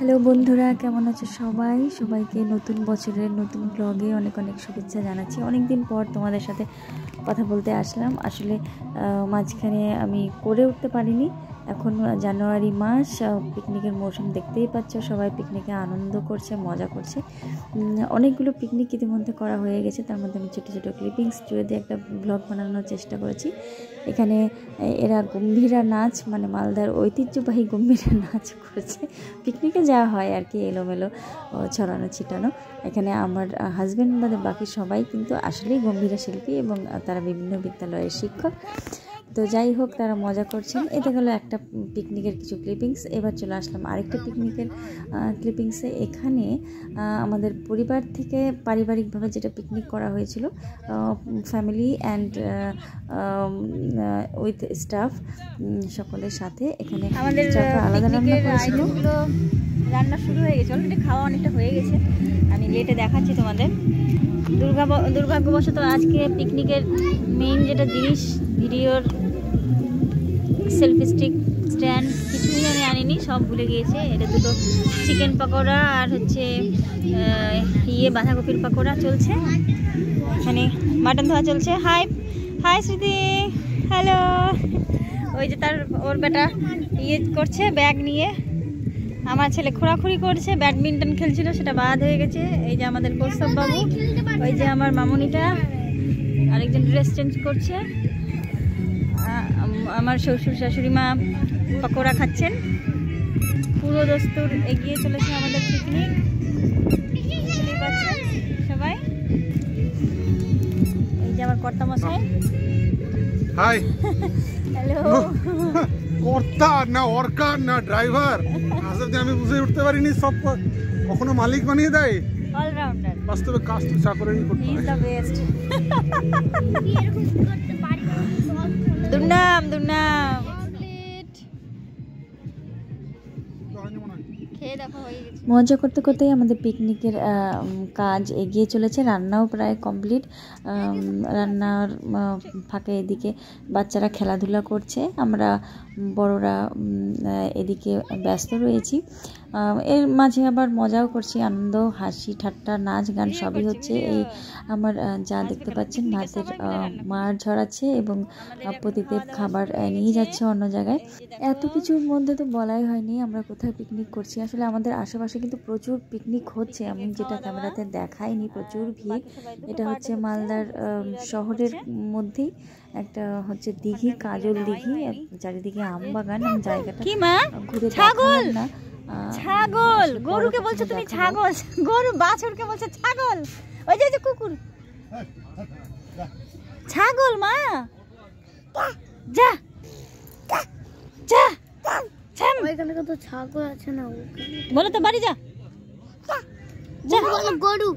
Hello বন্ধুরা, কেমন আছো সবাই? সবাইকে নতুন বছরের নতুন ব্লগে অনেক অনেক শুভেচ্ছা জানাচ্ছি। অনেক দিন পর তোমাদের সাথে কথা বলতে আসলাম। আসলে মাঝখানে আমি করে উঠতে পারিনি। এখন জানুয়ারি মাস, পিকনিকের মৌসুম, দেখতেই পাচ্ছ সবাই পিকনিকে আনন্দ করছে, মজা করছে। অনেকগুলো পিকনিক ইতিমধ্যে করা হয়ে গেছে, তার মধ্যে আমি ছোটো ছোটো ক্লিপিংস জুড়ে দিয়ে একটা ব্লগ বানানোর চেষ্টা করেছি। এখানে এরা গম্ভীরা নাচ, মানে মালদার ঐতিহ্যবাহী গম্ভীরা নাচ করেছে। পিকনিকে যাওয়া হয় আর কি, এলোমেলো ছড়ানো ছিটানো। এখানে আমার হাজব্যান্ড বাদে বাকি সবাই কিন্তু আসলেই গম্ভীরা শিল্পী এবং তারা বিভিন্ন বিদ্যালয়ের শিক্ষক। তো যাই হোক, তারা মজা করছেন। এটা গেলো একটা পিকনিকের কিছু ক্লিপিংস। এবার চলে আসলাম আরেকটা পিকনিকের ক্লিপিংসে। এখানে আমাদের পরিবার থেকে পারিবারিকভাবে যেটা পিকনিক করা হয়েছিল, ফ্যামিলি অ্যান্ড উইথ স্টাফ সকলের সাথে। এখানে আমাদের আলাদা রান্না শুরু হয়ে গেছে, অলরেডি খাওয়া অনেকটা হয়ে গেছে। আমি লেটে দেখাচ্ছি তোমাদের। দুর্ভাগ্যবশত আজকে পিকনিকের মেইন যেটা জিনিস, ভিডিওর সেলফি স্টিক, স্ট্যান্ড, কিছুই আমি আনিনি, সব ভুলে গিয়েছে। এটা দুটো চিকেন পকোড়া আর হচ্ছে বাঁধাকপির পকোড়া চলছে। এখানে মাটন ধোয়া চলছে। হাই হাই স্মৃতি, হ্যালো। ওই যে ওর বেটা করছে ব্যাগ নিয়ে। আমার ছেলে খোঁড়াখুড়ি করছে, ব্যাডমিন্টন খেলছিল, সেটা বাদ হয়ে গেছে। এই যে আমাদের কৌস্তব বাবু, ওই যে আমার মামুনিটা, আরেকজন ড্রেস চেঞ্জ করছে। আমার শ্বশুর শাশুড়ি মা পকোড়া খাচ্ছেন। পুরো দস্তুর এগিয়ে চলেছে আমাদের পিকনিক, বুঝতেই পারছেন সবাই। এই যে আমার কর্তামশাই, হাই। হ্যালো। কর্তা না ওয়ার্কার না ড্রাইভার, আসলে আমি বুঝে উঠতে পারিনি। সব কখনো মালিক বানিয়ে দেয়, অলরাউন্ডার। বাস্তবে কাজ তো চাকরেরই করতে হয়। He is the best. দুর্নাম দুর্নাম। মজা করতে করতেই আমাদের পিকনিকের কাজ এগিয়ে চলেছে। রান্নাও প্রায় কমপ্লিট। রান্নার ফাঁকে এদিকে বাচ্চারা খেলাধুলা করছে, আমরা বড়রা এদিকে ব্যস্ত রয়েছি। এর মাঝে আবার মজাও করছি, আনন্দ, হাসি ঠাট্টা, নাচ গান সবই হচ্ছে। এই আমার যা দেখতে পাচ্ছেন ভাতের মার ঝরাচ্ছে এবং প্রতিদেব খাবার নিয়ে যাচ্ছে অন্য জায়গায়। এত কিছুর মধ্যে তো বলাই হয়নি আমরা কোথায় পিকনিক করছি। আসলে আমাদের আশেপাশে কিন্তু প্রচুর পিকনিক হচ্ছে, আমি যেটা ক্যামেরাতে দেখাইনি, প্রচুর ভিড়। এটা হচ্ছে মালদার শহরের মধ্যেই একটা হচ্ছে দিঘি, কাজল দিঘি, চারিদিকে আম বাগান। জায়গাটা ঘুরে দেখালাম না। ছাগল, গরুকে বলছো তুমি ছাগল, গরু বাছুরকে বলছে ছাগল। ওই যে কুকুর, ছাগল মা, যা যা। ওইখানে কত ছাগল আছে না, বলো তো বাড়ি যা। গরু,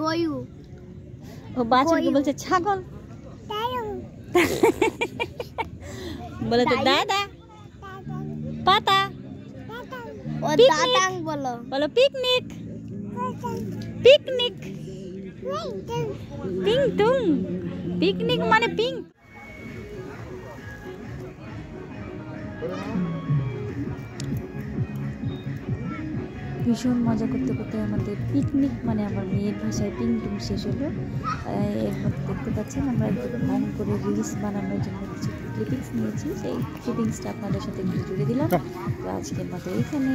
গয়ু। ও বাছুরকে বলছে ছাগল। বলো তো দাদা, পাতা। ও দাদাং বলো। বলো পিকনিক, পিকনিক, পিং টুং। পিকনিক মানে পিঙ্ক। ভীষণ মজা করতে করতে আমাদের পিকনিক, মানে আমার মেয়ের ভাষায় পিং টুং, শেষ হলো। এর মধ্যে দেখতে পাচ্ছেন আমরা একটু ঢং করে রিলস বানানোর জন্য কিছু ক্লিপিংস নিয়েছি, সেই ক্লিপিংসটা আপনাদের সাথে একটু জুড়ে দিলাম। তো আজকের মতো এখানে।